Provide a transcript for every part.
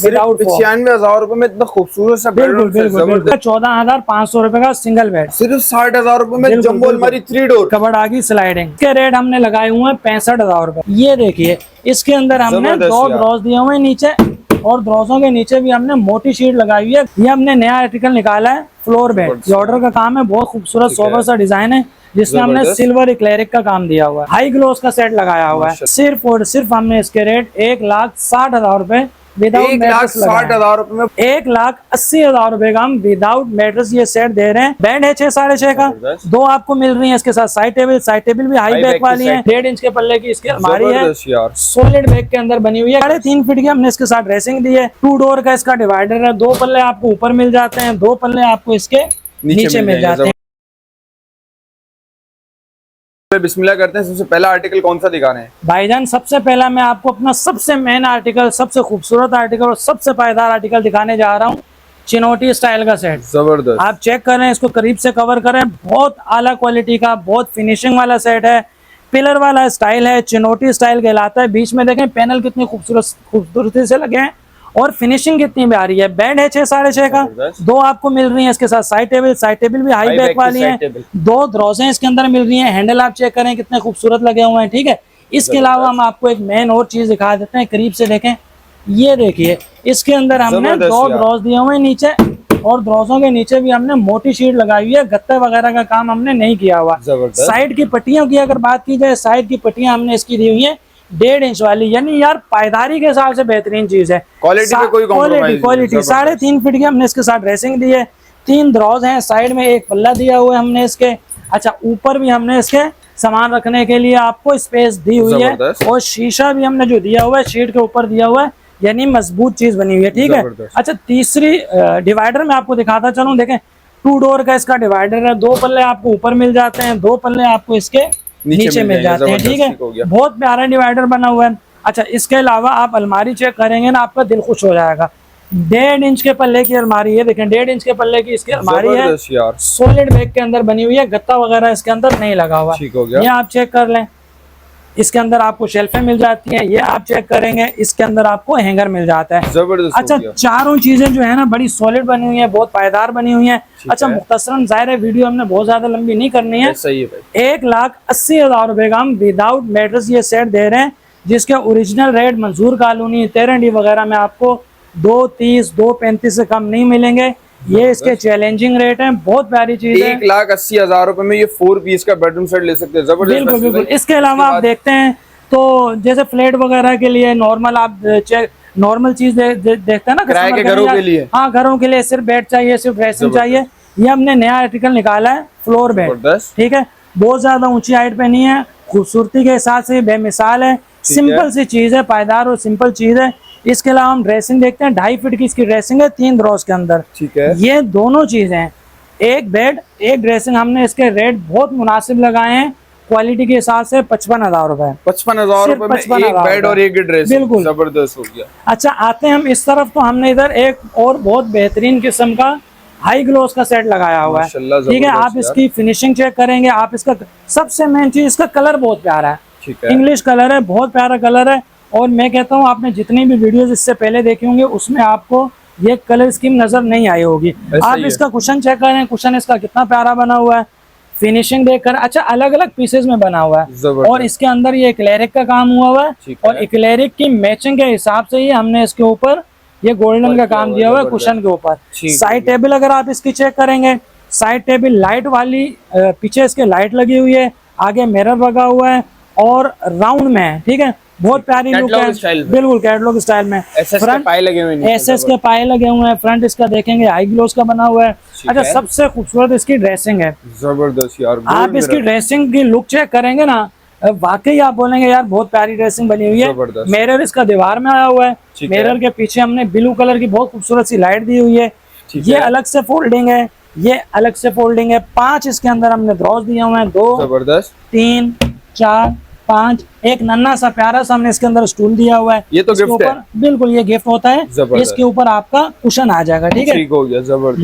Without 95,000 रुपए में इतना खूबसूरत सा बिल्कुल बिल्कुल 14,500 रुपए का सिंगल बेड, सिर्फ 60,000 रुपए में जंबो अलमारी 3 डोर, कबर्ड आ गई स्लाइडिंग। इसके रेट हमने लगाए हुए हैं 65,000 रुपए। ये देखिए इसके अंदर हमने 2 ड्रॉज दिए हुए हैं नीचे, और ड्रॉजों के नीचे भी हमने मोटी शीट लगाई हुई है। ये हमने नया आर्टिकल निकाला है फ्लोर बेड, ये ऑर्डर का काम है, बहुत खूबसूरत सोबर सा डिजाइन है जिसमें हमने सिल्वर एक्लेरिक का काम दिया हुआ है, हाई ग्लोस का सेट लगाया हुआ है। सिर्फ और सिर्फ हमने इसके रेट 1,60,000 रुपए विदाउट मैट्रेस, 1,60,000 रुपए में 1,80,000 रुपए का हम विदाउट मैट्रेस ये सेट दे रहे हैं। बेड है 6 साढ़े 6 का, 2 आपको मिल रही है इसके साथ साइड टेबल भी हाई बैक वाली है, 1.5 इंच के पल्ले की इसकी अलमारी है, सॉलिड बैक के अंदर बनी हुई है। 3.5 फीट की हमने इसके साथ ड्रेसिंग दी है, 2 डोर का इसका डिवाइडर है, 2 पल्ले आपको ऊपर मिल जाते हैं, 2 पल्ले आपको इसके नीचे मिल जाते हैं। बिस्मिल्लाह करते हैं। सबसे पहला आर्टिकल कौन सा दिखा रहे हैं भाईजान? सबसे पहला मैं आपको अपना सबसे मेन आर्टिकल, सबसे खूबसूरत आर्टिकल और सबसे पायदार आर्टिकल दिखाने जा रहा हूँ। चिनोटी स्टाइल का सेट, जबरदस्त। आप चेक करें, इसको करीब से कवर करें, बहुत आला क्वालिटी का, बहुत फिनिशिंग वाला सेट है, पिलर वाला स्टाइल है, चिनोटी स्टाइल कहलाता है। बीच में देखें पैनल कितनी खूबसूरती से लगे हैं और फिनिशिंग कितनी भी आ रही है। बेड है 6 साढ़े 6 का, 2 आपको मिल रही है इसके साथ साइड टेबल भी हाई बैक वाली है, 2 ड्रॉजें इसके अंदर मिल रही हैं। हैंडल आप चेक करें कितने खूबसूरत लगे हुए हैं, ठीक है। इसके अलावा हम आपको एक मेन और चीज दिखा देते हैं, करीब से देखें। ये देखिए इसके अंदर हमने 2 ड्रॉज दिए हुए हैं नीचे, और ड्रॉजों के नीचे भी हमने मोटी शीट लगाई हुई है, गत्ते वगैरह का काम हमने नहीं किया हुआ। साइड की पट्टियों की अगर बात की जाए, साइड की पट्टियां हमने इसकी दी हुई है 1.5 इंच वाली, यानी यार पायदारी के हिसाब से बेहतरीन चीज है। क्वालिटी 3.5 फीट की हमने इसके साथ ड्रेसिंग दी है, 3 ड्रॉज हैं, साइड में 1 पल्ला दिया हुआ है हमने इसके। अच्छा, ऊपर भी हमने इसके सामान रखने के लिए आपको स्पेस दी हुई है, और शीशा भी हमने जो दिया हुआ है शीट के ऊपर दिया हुआ है, यानी मजबूत चीज बनी हुई है, ठीक है। अच्छा, तीसरी डिवाइडर में आपको दिखाता चलूं, देखें 2 डोर का इसका डिवाइडर है, 2 पल्ले आपको ऊपर मिल जाते हैं, 2 पल्ले आपको इसके नीचे मिल जाते हैं, ठीक है। बहुत प्यारा डिवाइडर बना हुआ है। अच्छा, इसके अलावा आप अलमारी चेक करेंगे ना, आपका दिल खुश हो जाएगा। 1.5 इंच के पल्ले की अलमारी है, देखें 1.5 इंच के पल्ले की इसकी अलमारी है, सॉलिड बैग के अंदर बनी हुई है, गत्ता वगैरह इसके अंदर नहीं लगा हुआ। ये आप चेक कर लें, इसके अंदर आपको शेल्फें मिल जाती हैं। ये आप चेक करेंगे, इसके अंदर आपको हैंगर मिल जाता है। अच्छा, चारों चीजें जो है ना बड़ी सॉलिड बनी हुई है, बहुत पायदार बनी हुई है। अच्छा, मुख्तसरन जाहिर है वीडियो हमने बहुत ज्यादा लंबी नहीं करनी है। 1,80,000 रुपए का हम विदाउट मैट्रेस ये सेट दे रहे हैं, जिसके ओरिजिनल रेट मंजूर कॉलोनी 13D वगैरह में आपको 230, 235 से कम नहीं मिलेंगे। ये इसके चैलेंजिंग रेट हैं, बहुत प्यारी चीज है। 1,80,000 रुपए में ये 4 पीस का बेडरूम सेट ले सकते हैं, जबरदस्त। बिल्कुल बिल्कुल। इसके अलावा आप देखते हैं तो जैसे फ्लैट वगैरह के लिए नॉर्मल आप नॉर्मल चीज देखते हैं ना, किराए के घरों के लिए, हाँ घरों के लिए सिर्फ बेड चाहिए, सिर्फ ड्रेसिंग चाहिए। ये हमने नया आर्टिकल निकाला है फ्लोर बेड, ठीक है। बहुत ज्यादा ऊंची हाइट पे नहीं है, खूबसूरती के हिसाब से बेमिसाल है, सिंपल सी चीज है, पायदार और सिंपल चीज है। इसके अलावा हम ड्रेसिंग देखते हैं, 2.5 फीट की इसकी ड्रेसिंग है, 3 ड्रॉज के अंदर, ठीक है। ये दोनों चीजें, एक बेड एक ड्रेसिंग, हमने इसके रेट बहुत मुनासिब लगाए हैं क्वालिटी के हिसाब से। 55,000 रुपए, 55,000 रुपए में एक बेड और एक ड्रेस, बिल्कुल जबरदस्त हो गया। अच्छा, आते हैं हम इस तरफ, तो हमने इधर एक और बहुत बेहतरीन किस्म का हाई ग्लोस का सेट लगाया हुआ है, ठीक है। आप इसकी फिनिशिंग चेक करेंगे, आप इसका सबसे मेन चीज, इसका कलर बहुत प्यारा है, इंग्लिश कलर है, बहुत प्यारा कलर है। और मैं कहता हूँ आपने जितनी भी वीडियोस इससे पहले देखे होंगे उसमें आपको ये कलर स्कीम नजर नहीं आई होगी। आप इसका कुशन चेक करें, कुशन इसका कितना प्यारा बना हुआ है, फिनिशिंग देखकर। अच्छा, अलग अलग पीसेस में बना हुआ है, और इसके अंदर ये एक्लेरिक का काम हुआ है, और एक्लेरिक की मैचिंग के हिसाब से ही हमने इसके ऊपर ये गोल्डन का काम दिया हुआ है कुशन के ऊपर। साइड टेबल अगर आप इसकी चेक करेंगे, साइड टेबल लाइट वाली, पीछे इसके लाइट लगी हुई है, आगे मिरर लगा हुआ है, और राउंड में है, ठीक है। बहुत प्यारी लुक है, बिल्कुल कैटलॉग स्टाइल में। फ्रंट एसएस के पाए लगे हुए हैं, फ्रंट इसका देखेंगे हाई ग्लोस का बना हुआ है। अच्छा, सबसे खूबसूरत इसकी ड्रेसिंग है, जबरदस्त यार। आप इसकी ड्रेसिंग की लुक चेक करेंगे ना, वाकई आप बोलेंगे यार बहुत प्यारी ड्रेसिंग बनी हुई है। मिरर इसका दीवार में आया हुआ है, मिरर के पीछे हमने ब्लू कलर की बहुत खूबसूरत सी लाइट दी हुई है। ये अलग से फोल्डिंग है, ये अलग से फोल्डिंग है। 5 इसके अंदर हमने ड्रॉज दिए हुए हैं, 2, 3, 4, 5, एक नन्ना सा प्यारा सा हमने इसके अंदर स्टूल दिया हुआ है। ये तो गिफ्ट है, बिल्कुल ये गिफ्ट होता है। इसके ऊपर आपका कुशन आ जाएगा, ठीक है।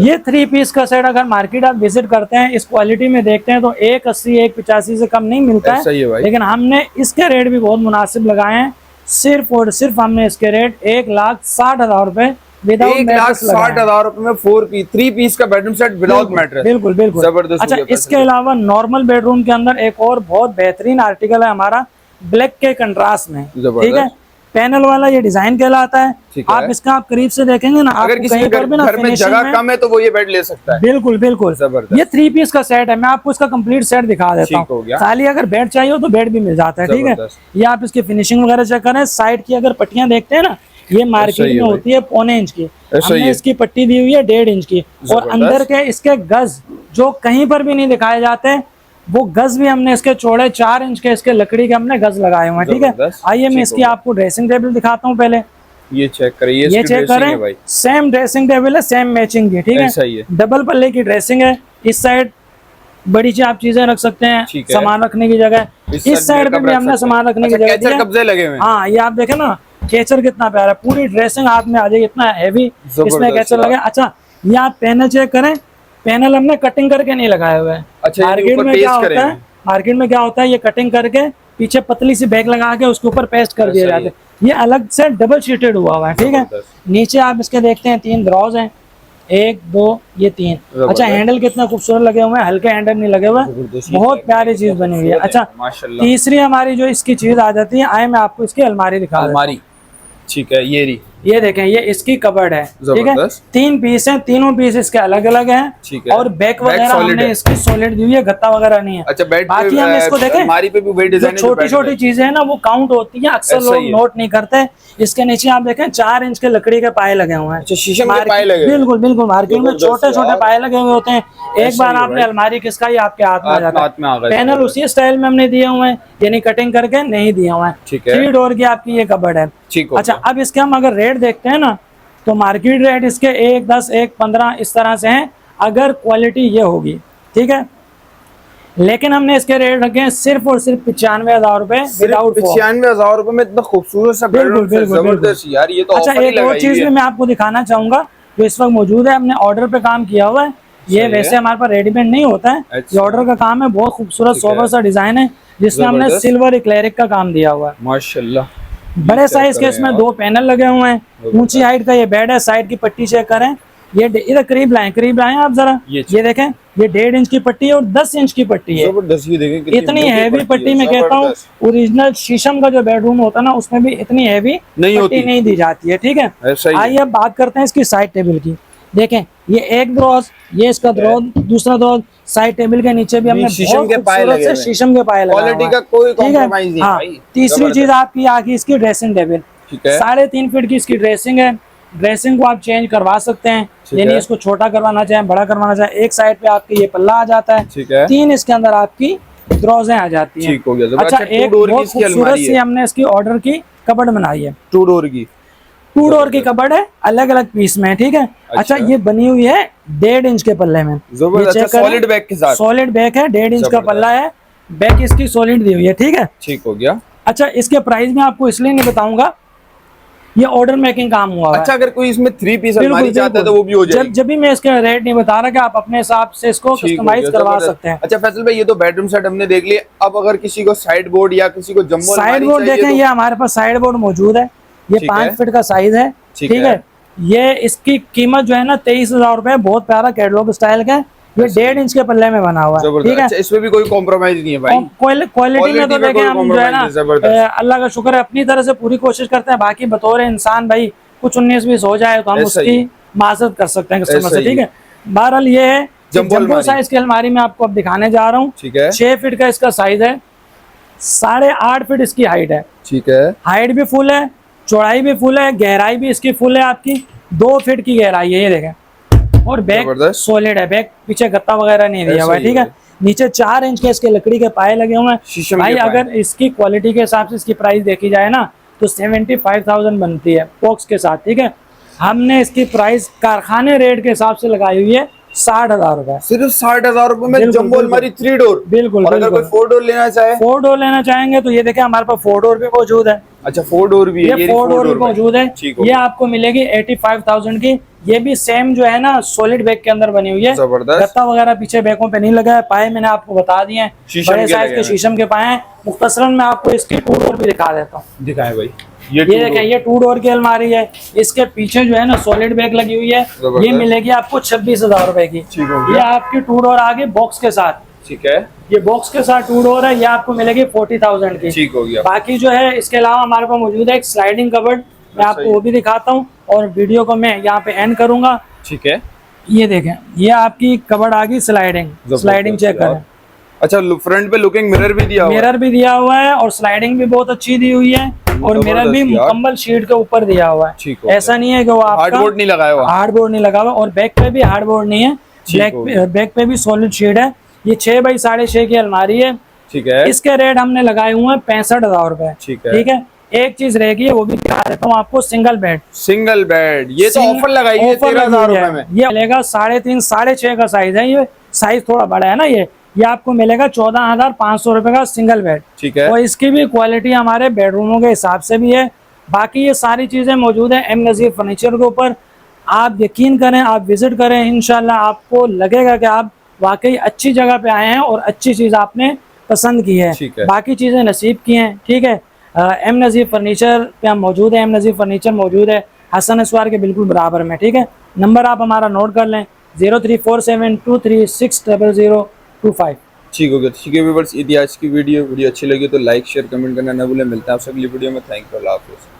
ये 3 पीस का सेट अगर मार्केट आप विजिट करते हैं, इस क्वालिटी में देखते हैं, तो 180, 185 से कम नहीं मिलता है, लेकिन हमने इसके रेट भी बहुत मुनासिब लगाए हैं। सिर्फ और सिर्फ हमने इसके रेट 1,60,000 रुपए विदाउट 1,60,000 रुपए में 3 पीस का बेडरूम सेट विदाउट मैट्रेस। बिल्कुल बिल्कुल जबरदस्त। अच्छा, इसके अलावा नॉर्मल बेडरूम के अंदर एक और बहुत बेहतरीन आर्टिकल है हमारा, ब्लैक के कंट्रास्ट में, ठीक है, पैनल वाला ये डिजाइन कहलाता है। आप इसका आप करीब से देखेंगे ना, अगर किसी के घर में जगह कम है तो वो ये बेड ले सकता है। बिल्कुल बिल्कुल, ये 3 पीस का सेट है। मैं आपको इसका कंप्लीट सेट दिखा देता हूँ, खाली अगर बेड चाहिए हो तो बेड भी मिल जाता है, ठीक है। ये आप इसकी फिनिशिंग वगैरह चेक करें, साइड की अगर पट्टियां देखते हैं ना, ये मार्केट में होती है 1.25 इंच की, हमने इसकी पट्टी दी हुई है 1.5 इंच की। और अंदर के इसके गज जो कहीं पर भी नहीं दिखाए जाते, वो गज भी हमने इसके चौड़े 4 इंच के इसके लकड़ी के हमने गज लगाए हुए हैं, ठीक है। आइए मैं इसकी आपको ड्रेसिंग टेबल दिखाता हूँ पहले। ये चेक करिए, ये चेक करें, सेम ड्रेसिंग टेबल है, सेम मैचिंग की, ठीक है। डबल पल्ले की ड्रेसिंग है। इस साइड बड़ी सी आप चीजें रख सकते हैं, सामान रखने की जगह। इस साइड पे भी हमने सामान रखने की जगह कब्जे लगे हुए हैं। हाँ, ये आप देखें ना, केचर कितना प्यारा है, पूरी ड्रेसिंग हाथ में आ जाएगी, इतना हैवी इसमें केचर लगे। अच्छा, ये आप पैनल चेक करें, पैनल हमने कटिंग करके नहीं लगाए हुए हैं। अच्छा, मार्केट में क्या होता है, मार्केट में क्या होता है, ये कटिंग करके पीछे पतली सी बैग लगा के उसके ऊपर पेस्ट कर दिए जाते हैं। ये अलग से डबल शीटेड हुआ है, ठीक है। नीचे आप इसके देखते हैं 3 ड्रॉज हैं, 1 2 ये 3। अच्छा, हैंडल कितना खूबसूरत लगे हुए हैं, हल्के हैंडल नहीं लगे हुए, बहुत प्यारी चीज बनी हुई है। अच्छा, तीसरी हमारी जो इसकी चीज आ जाती है, आए मैं आपको इसकी अलमारी दिखा दूं। अलमारी, ठीक है, ये देखें, ये इसकी कबर्ड है, ठीक है। 3 पीस हैं, तीनों पीस इसके अलग अलग हैं, और बैक वगैरह हमने इसकी सॉलिड दी हुई है, गत्ता वगैरह नहीं है। अच्छा, बाकी हम इसको देखें, अलमारी पे भी वही डिजाइन है, छोटी छोटी चीजें हैं ना, वो काउंट होती हैं, अक्सर लोग नोट नहीं करते। इसके नीचे आप देखें 4 इंच के लकड़ी के पाए लगे हुए हैं, शीशम के पाए लगे। बिल्कुल बिल्कुल, मार्केट में छोटे छोटे पाए लगे हुए होते हैं। एक बार आपने अलमारी किसका ही आपके हाथ में आ जाता है। पैनल उसी स्टाइल में हमने दिए हुए हैं, यानी कटिंग करके नहीं दिए हुए हैं। 3 डोर की आपकी ये कबर्ड है। अच्छा, अब इसके हम अगर रेट देखते हैं ना, तो मार्केट रेट इसके 1 10 1 15 इस तरह से हैं, अगर क्वालिटी ये होगी, ठीक है। लेकिन हमने इसके रेट रखे हैं सिर्फ और सिर्फ 95,000 रुपए विदाउट 95,000 रुपए में इतना खूबसूरत सा बेडरूम, जबरदस्त यार, ये तो अच्छा, एक और चीज भी मैं आपको दिखाना चाहूंगा जो इस वक्त मौजूद है, हमने ऑर्डर पे काम किया हुआ है। ये वैसे हमारे पास रेडीमेड नहीं होता है, ये ऑर्डर का काम है। बहुत खूबसूरत सोबर सा डिजाइन है, जिसमें हमने सिल्वर एक्लेरिक का काम दिया हुआ है, माशाल्लाह। बड़े साइज के इसमें 2 पैनल लगे हुए हैं, ऊंची हाइट का ये बेड है। साइड की पट्टी चेक करें, ये इधर करीब लाएं आप जरा, ये देखें, ये 1.5 इंच की पट्टी है और 10 इंच की पट्टी है। इतनी हैवी पट्टी मैं कहता हूँ, ओरिजिनल शीशम का जो बेडरूम होता है ना, उसमें भी इतनी हैवी पट्टी नहीं दी जाती है, ठीक है। आइए अब बात करते हैं इसकी साइड टेबल की। देखें, ये एक ड्रॉज, ये इसका ड्रॉज, दूसरा ड्रॉज, साइड टेबल के नीचे भी हमने शीशम के पाए लगे हैं, शीशम के पाए लगे, क्वालिटी का कोई कॉम्प्रोमाइज नहीं है भाई। तीसरी चीज आपकी आगे इसकी ड्रेसिंग टेबल, 3.5 फीट की इसकी ड्रेसिंग है। ड्रेसिंग को आप चेंज करवा सकते हैं, यानी इसको छोटा करवाना चाहें, बड़ा करवाना चाहें। एक साइड पे आपके ये पल्ला आ जाता है, 3 इसके अंदर आपकी ड्रॉजें आ जाती हैं। अच्छा, एक बहुत खूबसूरत सी हमने इसकी ऑर्डर की कबर्ड बनाई है, 2 डोर की कबर्ड है, अलग अलग पीस में, ठीक है। अच्छा, ये बनी हुई है 1.5 इंच के पल्ले में, सॉलिड बैक के साथ, सॉलिड बैक है, 1.5 इंच का पल्ला है, बैक इसकी सॉलिड दी हुई है, ठीक है, ठीक हो गया। अच्छा, इसके प्राइस में आपको इसलिए नहीं बताऊंगा, ये ऑर्डर मेकिंग काम हुआ है। अच्छा, अगर कोई इसमें 3 पीस अलमारी चाहता है तो वो भी हो जाएगी। जब भी मैं इसका रेट नहीं बता रहा कि आप अपने हिसाब से इसको कस्टमाइज करवा सकते हैं। अच्छा फैसल भाई, ये तो बेडरूम सेट हमने देख लिया, अब अगर किसी को साइड बोर्ड या किसी को जम्बो साइड बोर्ड देखें, ये हमारे पास साइड बोर्ड मौजूद है, ये 5 फीट का साइज है, ठीक है। ये इसकी कीमत जो है ना 23,000 रुपए, बहुत प्यारा कैटलॉग स्टाइल का, ये 1.5 इंच के पल्ले में बना हुआ है, ठीक है। अच्छा, इसमें भी कोई कॉम्प्रोमाइज नहीं है भाई, क्वालिटी में तो देखें हम जो है ना, अल्लाह का शुक्र है, अपनी तरह से पूरी कोशिश करते हैं। बाकी बतौर इंसान भाई कुछ 19-20 हो जाए तो हम उसकी माजरत कर सकते हैं कस्टमर से, ठीक है। बहरहाल ये है जंबो साइज की अलमारी में आपको अब दिखाने जा रहा हूँ, ठीक है। 6 फीट का इसका साइज है, 8.5 फीट इसकी हाइट है, ठीक है। हाइट भी फुल है, चौड़ाई भी फुल है, गहराई भी इसकी फुल है, आपकी 2 फीट की गहराई है, ये देखें। और बैक सॉलिड है, बैक पीछे गत्ता वगैरह नहीं दिया हुआ है, ठीक है। नीचे 4 इंच के इसके लकड़ी के पाए लगे हुए हैं भाई। अगर इसकी क्वालिटी के हिसाब से इसकी प्राइस देखी जाए ना, तो 75,000 बनती है बॉक्स के साथ, ठीक है। हमने इसकी प्राइस कारखाने रेट के हिसाब से लगाई हुई है 60,000 रुपए, सिर्फ 60,000 रुपए में जंबो अलमारी 3 डोर। बिल्कुल, और अगर कोई 4 डोर लेना चाहे, 4 डोर लेना चाहेंगे तो ये देखें हमारे पास 4 डोर भी मौजूद है। अच्छा, 4 डोर भी है, ये 4 डोर भी मौजूद है। ये आपको मिलेगी 85,000 की। ये भी सेम जो है ना, सॉलिड बैग के अंदर बनी हुई है, गत्ता वगैरह पीछे बैगों पे नहीं लगा है। पाए मैंने आपको बता दिए हैं, बड़े साइज के शीशम के पाए हैं। मुख्तसरन मैं आपको इसकी 2 डोर भी दिखा देता हूँ, दिखाएं भाई। ये two देखें, door। ये 2 डोर की अलमारी है। इसके पीछे जो है ना सॉलिड बैग लगी हुई है, जबरदस्त। ये मिलेगी आपको 26,000 रुपए की। ठीक हो ये गया। आपकी 2 डोर आगे बॉक्स के साथ, ठीक है, ये बॉक्स के साथ 2 डोर है, ये आपको मिलेगी 40,000 की। ठीक हो गया। बाकी जो है इसके अलावा हमारे पास मौजूद है एक स्लाइडिंग कबर्ड, मैं आपको वो भी दिखाता हूँ और वीडियो को मैं यहाँ पे एंड करूंगा। ठीक है, ये देखें, ये आपकी कबर्ड आ गई स्लाइडिंग चेक करें। अच्छा, फ्रंट पे लुकिंग मिरर भी दिया हुआ है। मिरर भी दिया हुआ है और स्लाइडिंग भी बहुत अच्छी दी हुई है और मिरर भी जबरदस्त यार। मुकम्मल शीट के ऊपर दिया हुआ ठीक है। हो ऐसा नहीं है कि वो आपका हार्डबोर्ड नहीं लगाया हुआ। हार्डबोर्ड नहीं लगा हुआ और बैक पे भी हार्डबोर्ड नहीं है, बैक पे भी सॉलिड शीट है। ये 6 बाई 6.5 की अलमारी है। ठीक है, इसके रेट हमने लगाए हुए हैं 65,000 रुपए। ठीक है। ठीक है, एक चीज रह गई है, वो भी दिखा देता हूँ आपको, सिंगल बेड। सिंगल बेड, ये तो ऑफर लगाई है ऑफर 13,000 लगी है। रुपए में। ये मिलेगा 3.5 6.5 का साइज है, ये साइज थोड़ा बड़ा है ना। ये आपको मिलेगा 14,500 रुपए का सिंगल बेड। ठीक है, और इसकी भी क्वालिटी हमारे बेडरूमों के हिसाब से भी है। बाकी ये सारी चीजें मौजूद है एम नज़ीर फर्नीचर के ऊपर। आप यकीन करें, आप विजिट करें, इंशाल्लाह आपको लगेगा कि आप वाकई अच्छी जगह पे आए हैं और अच्छी चीज आपने पसंद की है। ठीक है। बाकी चीजें नसीब की हैं। ठीक है, एम नज़ीर फर्नीचर पे हम मौजूद है, एम नज़ीर फर्नीचर मौजूद है हसन अस्वार के बिल्कुल बराबर में। ठीक है, नंबर आप हमारा नोट कर लें 034723600025। ठीक हो गया। ठीक है व्यूअर्स, ये थी आज की वीडियो अच्छी लगी तो लाइक शेयर कमेंट करना ना भूलें। मिलते हैं आपसे अगली वीडियो में। थैंक यू, अल्लाह हाफिज़।